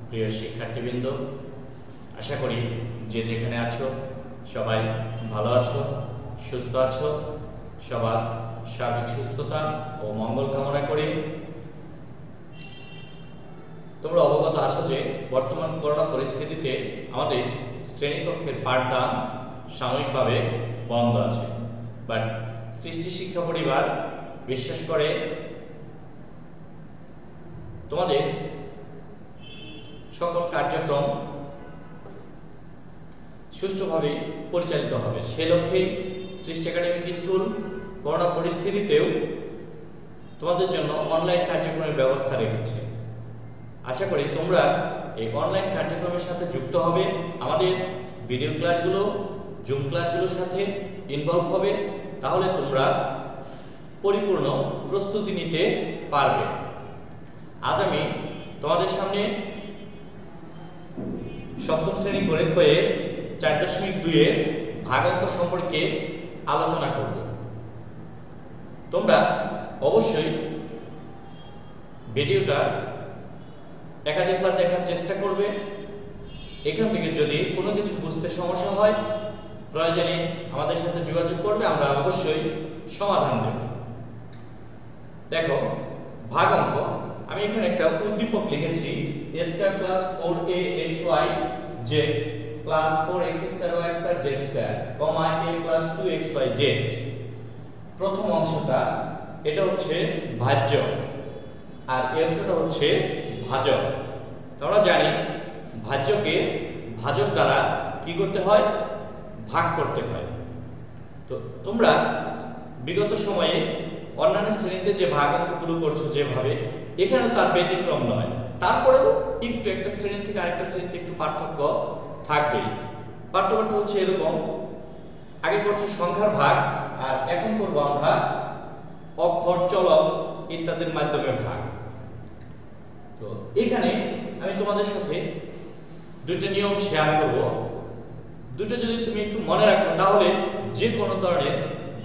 প্রিয় শিক্ষার্থীবৃন্দ, আশা করি যে যেখানে আছো সবাই ভালো আছো, সুস্থ আছো। সবার সার্বিক সুস্থতা ও মঙ্গল কামনা করি। তোমরা অবগত আছো যে বর্তমান করোনা পরিস্থিতিতে আমাদের শ্রেণীকক্ষের পাঠদান সাময়িকভাবে বন্ধ আছে, বাট সৃষ্টি শিক্ষা পরিবার বিশ্বাস করে তোমাদের সকল কার্যক্রম সুষ্ঠুভাবে পরিচালিত হবে। সে লক্ষ্যে সৃষ্টি একাডেমিক স্কুল করোনা পরিস্থিতিতেও তোমাদের জন্য অনলাইন কার্যক্রমের ব্যবস্থা রেখেছে। আশা করি তোমরা এই অনলাইন কার্যক্রমের সাথে যুক্ত হবে, আমাদের ভিডিও ক্লাসগুলো, জুম ক্লাসগুলোর সাথে ইনভলভ হবে। তাহলে তোমরা পরিপূর্ণ প্রস্তুতি নিতে পারবে। আজ আমি তোমাদের সামনে সপ্তম শ্রেণী গণিত বইয়ের 4.2 এর ভাগাঙ্ক সম্পর্কে আলোচনা করব। তোমরা অবশ্যই ভিডিওটা একাধিকবার দেখার চেষ্টা করবে। এখান থেকে যদি কোনো কিছু বুঝতে সমস্যা হয়, প্রয়োজনে আমাদের সাথে যোগাযোগ করবে, আমরা অবশ্যই সমাধান দেব। দেখো, ভাগাঙ্ক, আমি এখানে একটা উদ্দীপক লিখেছি, a square plus 4axy z plus 4x square y square z square comma a plus 2xy z। প্রথম অংশটা এটা হচ্ছে ভাজ্য আর এই অংশটা হচ্ছে ভাজক। আমরা জানি ভাজ্যকে ভাজক দ্বারা কি করতে হয়, ভাগ করতে হয়। তো তোমরা বিগত সময়ে অন্যান্য শ্রেণীতে যে ভাগাঙ্কগুলো করছো যেভাবে, এখানে তার ব্যতিক্রম নয়। তারপরেও একটু একটা শ্রেণী থেকে আরেকটা শ্রেণীতে একটু পার্থক্য থাকবেই। পার্থক্যটা হচ্ছে এরকম, আগে করছো সংখ্যার ভাগ আর এখন করব আমরা অক্ষর, চলক ইত্যাদির মাধ্যমে ভাগ। তো এখানে আমি তোমাদের সাথে দুটো নিয়ম শেয়ার করব। দুটো যদি তুমি একটু মনে রাখো তাহলে যে কোনো ধরনের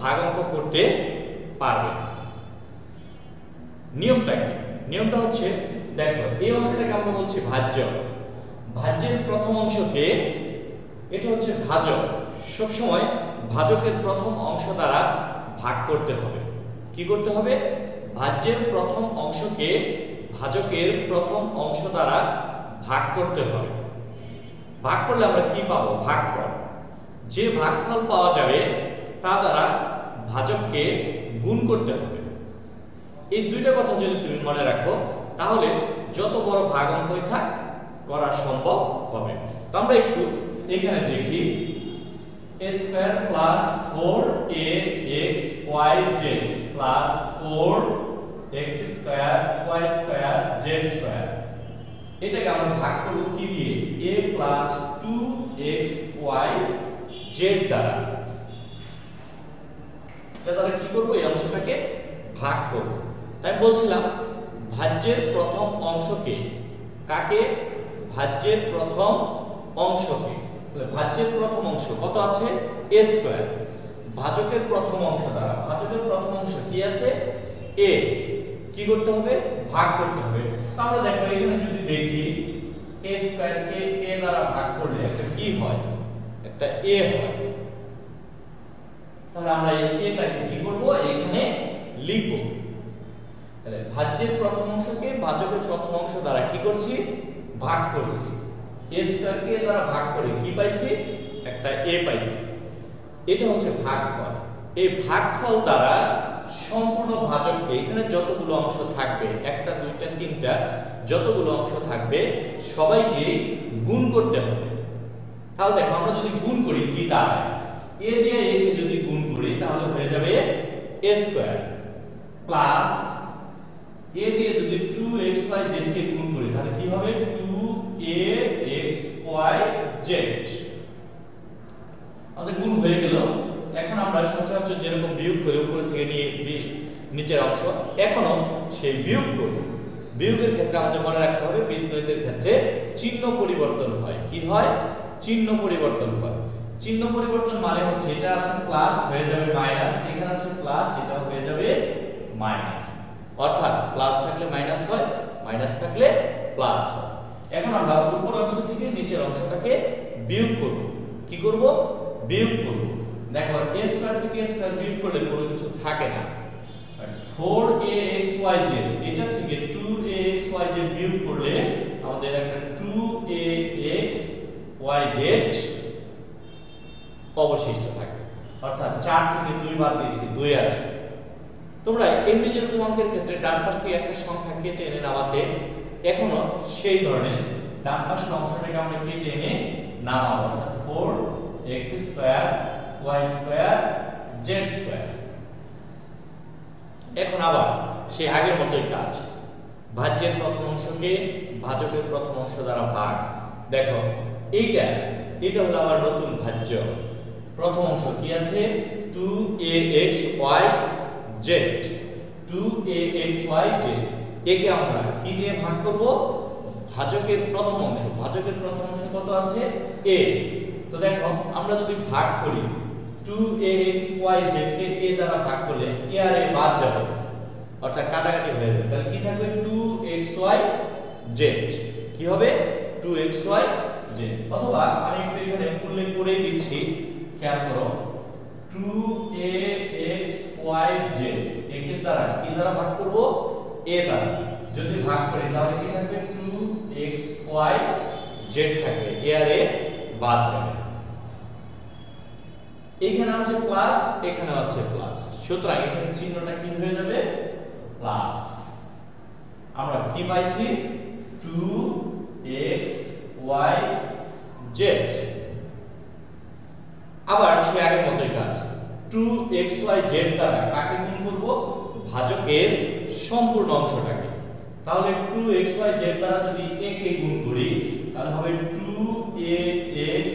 ভাগাঙ্ক করতে পারবে। নিয়মটা কি? নিয়মটা হচ্ছে, দেখো, এই অংশটাকে আমরা বলছি ভাজ্য। ভাজ্যের প্রথম অংশকে, এটা হচ্ছে ভাজক, সব সময় ভাজকের প্রথম অংশ দ্বারা ভাগ করতে হবে। কি করতে হবে? ভাজ্যের প্রথম অংশকে ভাজকের প্রথম অংশ দ্বারা ভাগ করতে হবে। ভাগ করলে আমরা কি পাবো? ভাগফল। যে ভাগফল পাওয়া যাবে তা দ্বারা ভাজককে গুণ করতে হবে। এই দুইটা কথা যদি তুমি মনে রাখো তাহলে যত বড় ভাগাঙ্কই থাক করা সম্ভব হবে। তো আমরা একটু এখানে দেখি, a square plus 4axyz plus 4x square y square z square, এটাকে আমরা ভাগ করব কি দিয়ে? a প্লাস 2xyz দ্বারা। এটা দ্বারা কি করব? এই অংশটাকে ভাগ করব। তাই বলছিলাম ভাজ্যের প্রথম অংশকে, কাকে? ভাজ্যের প্রথম অংশকে। তাহলে ভাজ্যের প্রথম অংশ কত আছে? a square. ভাজকের প্রথম অংশ দ্বারা, ভাজকের প্রথম অংশ কি আছে? a। কি করতে হবে? ভাগ করতে হবে। তো আমরা দেখো এখানে যদি দেখি, a স্কয়ার কে a দ্বারা ভাগ করলে একটা কি হয়? একটা a হয়। তাহলে আমরা এই এটাকে কি করব? এখানে লিখব। তাহলে ভাজ্যের প্রথম অংশকে ভাজকের প্রথম অংশ দ্বারা কি করছি? ভাগ করছি। a স্কয়ার কে দ্বারা ভাগ করে কি পাইছি? একটা a পাইছি। এটা হচ্ছে ভাগফল। এই ভাগফল দ্বারা সম্পূর্ণ ভাজককে, এখানে যতগুলো অংশ থাকবে, একটা, দুইটা, তিনটা, যতগুলো অংশ থাকবে সবাইকে গুণ করতে হবে। তাহলে দেখো, আমরা যদি গুণ করি কি দাঁড়ায়? a দিয়ে a কে যদি গুণ করি তাহলে হয়ে যাবে a স্কয়ার প্লাস a দিয়ে যদি 2xyz কে গুণ করি তাহলে কি হবে? 2axyz। আমাদের গুণ হয়ে গেল। এখন আমরা সচরাচর যেরকম বিয়োগ করি উপর থেকে নিয়ে নিচের অংশ, এখনো সেই বিয়োগ করব। বিয়োগের ক্ষেত্রে আমাদের মনে রাখতে হবে বীজগণিতের ক্ষেত্রে চিহ্ন পরিবর্তন হয়। কি হয়? চিহ্ন পরিবর্তন হয়। চিহ্ন পরিবর্তন মানে হচ্ছে এটা আছে প্লাস হয়ে যাবে মাইনাস, এখানে আছে প্লাস, এটা হয়ে যাবে মাইনাস। অর্থাৎ প্লাস থাকলে মাইনাস হয়, মাইনাস থাকলে প্লাস হয়। এখন আমরা উপর অংশ থেকে নিচের অংশটাকে বিয়োগ করব। কি করব? বিয়োগ করব। দেখো a স্কয়ার থেকে a স্কয়ার বিয়োগ করলে কোনো কিছু থাকে না। 4axyz এটা থেকে 2axyz বিয়োগ করলে আমাদের একটা 2axyz অবশিষ্ট থাকে। অর্থাৎ 4 থেকে 2 বাদ দিয়েছি, 2 আছে। তোমরা এমনি যেরকম অঙ্কের ক্ষেত্রে ডান পাশ থেকে একটা সংখ্যা কেটে এনে নামাতে, এখনো সেই ধরনের ডান পাশের অংশটাকে আমরা কেটে এনে নামাবো। অর্থাৎ 4x square y square z square. এখন আবার সেই আগের মতোই কাজ। ভাজ্যের প্রথম অংশকে ভাজকের প্রথম অংশ দ্বারা ভাগ। দেখো এটা হলো আমার নতুন ভাজ্য। প্রথম অংশ কি আছে? 2axyz 2axyz। একে আমরা কি দিয়ে ভাগ করব? ভাজকের প্রথম অংশ। ভাজকের প্রথম অংশ কত আছে? a। তো দেখো আমরা যদি ভাগ করি 2axyz কে a দ্বারা ভাগ করলে a আর a বাদ যাবে, অর্থাৎ কাটাকাটি হয়ে যাবে। তাহলে কি থাকবে? 2xyz। কি হবে? 2xyz। অথবা আমি একটু এখানে উল্লেখ করে দিচ্ছি, খেয়াল করো। 2axyz একে দ্বারা কি দ্বারা ভাগ করব? a দ্বারা। যদি ভাগ করি তাহলে কি থাকবে? 2xyz থাকবে, a আর a বাদ যাবে। এখানে আছে প্লাস, এখানে আছে প্লাস, সুতরাং এখানে চিহ্নটা কি হয়ে যাবে? প্লাস। আমরা কি পাইছি? 2xyz। আবার সে আগের মতোই কাজ। 2xyz দ্বারা কাকে গুণ করব? ভাজকের সম্পূর্ণ অংশটাকে। তাহলে 2xyz দ্বারা যদি a কে গুণ করি তাহলে হবে 2axyz।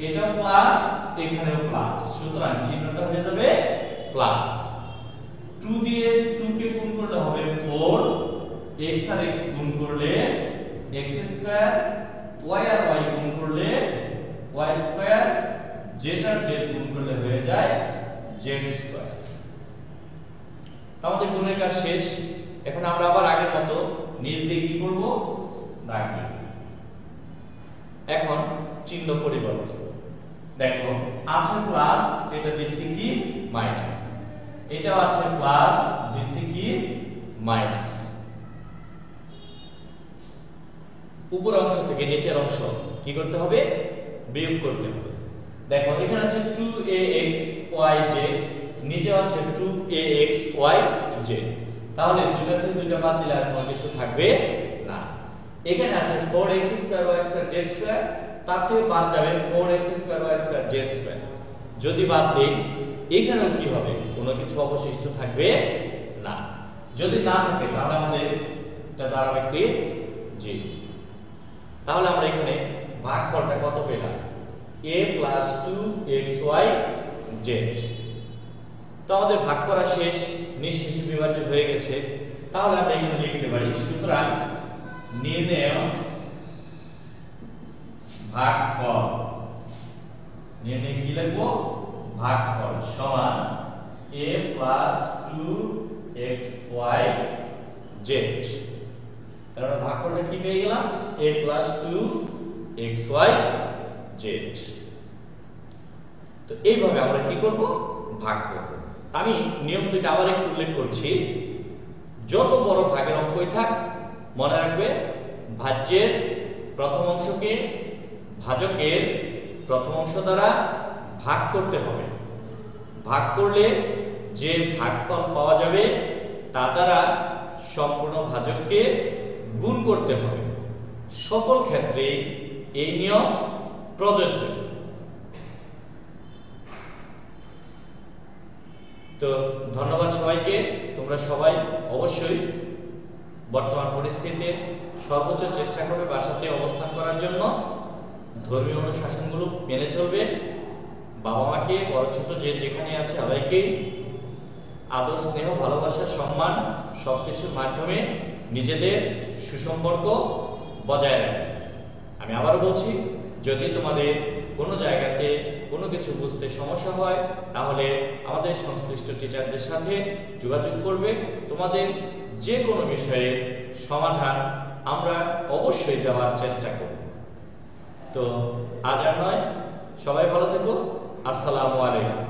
এটা প্লাস, এখানেও প্লাস, সুতরাং চিহ্নটা হয়ে যাবে প্লাস। 2 দিয়ে 2 কে গুণ করলে হবে 4, x আর x গুণ করলে x স্কয়ার, y আর y গুণ করলে y স্কয়ার, z আর z গুণ করলে হয়ে যায় z স্কয়ার। আমাদের গুণের কাজ শেষ। এখন আমরা আবার আগের মতো নিচ দিয়ে কি করব? দাগ দিব। এখন চিহ্ন পরিবর্তন। দেখো আছে প্লাস, এটা দিছি কি? মাইনাস। এটাও আছে প্লাস, দিছি কি? মাইনাস। উপর অংশ থেকে নিচের অংশ কি করতে হবে? বিয়োগ করতে হবে। দেখো এখানে আছে 2axyz, নিচে আছে 2axyz। তাহলে দুইটা থেকে দুইটা বাদ দিলে আর কোনো কিছু থাকবে না। এখানে আছে 4x square y square z square, তার থেকে বাদ যাবে 4x square y square z square. যদি বাদ দেই এখানেও কি হবে? কোনো কিছু অবশিষ্ট থাকবে না। যদি না থাকে তাহলে আমাদের এটা দাঁড়াবে কি? j। তাহলে আমরা এখানে ভাগফলটা কত পেলাম? a + 2xyz। তো আমাদের ভাগ করা শেষ, নিঃশেষে বিভাজ্য হয়ে গেছে। তাহলে আমরা এখানে লিখতে পারি, সুতরাং নির্ণেয় ভাগফল। নির্ণয় কি লিখবো? ভাগফল সমান a + 2xyz। তাহলে আমরা ভাগফলটা কি পেয়ে গেলাম? a + 2xyz। তো এইভাবে আমরা কি করব? ভাগ করব। আমি নিয়ম দুটো আবার একটু উল্লেখ করছি। যত বড় ভাগের অঙ্কই থাক, মনে রাখবে ভাজ্যের প্রথম অংশকে ভাজকের প্রথম অংশ দ্বারা ভাগ করতে হবে। ভাগ করলে যে ভাগফল পাওয়া যাবে তা দ্বারা সম্পূর্ণ ভাজককে গুণ করতে হবে। সকল ক্ষেত্রে এই নিয়ম প্রযোজ্য। তো ধন্যবাদ সবাইকে। তোমরা সবাই অবশ্যই বর্তমান পরিস্থিতিতে সর্বোচ্চ চেষ্টা করবে বাসাতে অবস্থান করার জন্য। ধর্মীয় অনুশাসনগুলো মেনে চলবে। বাবা মাকে, বড় ছোট যে যেখানে আছে সবাইকে আদর, স্নেহ, ভালোবাসা, সম্মান সবকিছুর মাধ্যমে নিজেদের সুসম্পর্ক বজায় রাখবে। আমি আবারও বলছি, যদি তোমাদের কোনো জায়গাতে কোনো কিছু বুঝতে সমস্যা হয় তাহলে আমাদের সংশ্লিষ্ট টিচারদের সাথে যোগাযোগ করবে। তোমাদের যে কোনো বিষয়ের সমাধান আমরা অবশ্যই দেওয়ার চেষ্টা করব। তো আজ আর নয়, সবাই ভালো থেকো। আসসালামু আলাইকুম।